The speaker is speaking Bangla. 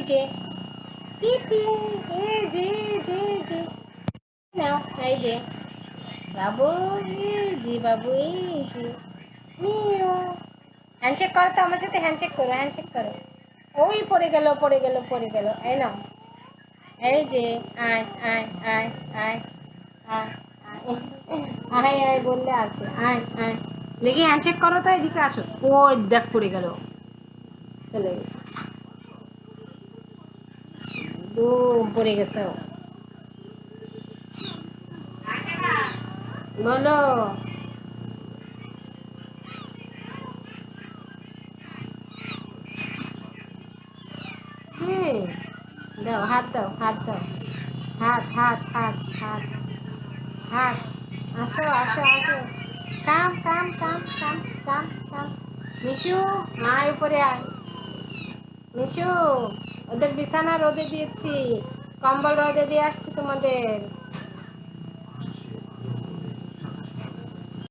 যে তিতি, এই যে যে যে নাও, এই যে বাবু, এই যে বাবু, এই যে মিও। হ্যান্ডশেক করো তো আমার সাথে, হ্যান্ডশেক করো, হ্যান্ডশেক করো। ওই পড়ে গেল, পড়ে গেল, পড়ে গেল। এই নাও, এই যে আয় আয় আয় আয় আয় আয় আয় আয় বললে আসে, আয় আয়। দেখি হ্যান্ডশেক করো তো, এদিকে আসো। ও দেখ পড়ে গেল, চলে গেছে, দুম পড়ে গেছে ও। বলো। হ্যাঁ, দাও হাত, দাও হাত, দাও হাত, হাত হাত হাত হাত। আসো আসো আসো, কাম কাম কাম কাম কাম কাম। মিশু, আয় উপরে আয়। মিশু, ওদের বিছানা রোদে দিয়েছি, কম্বল রোদে দিয়ে আসছি তোমাদের।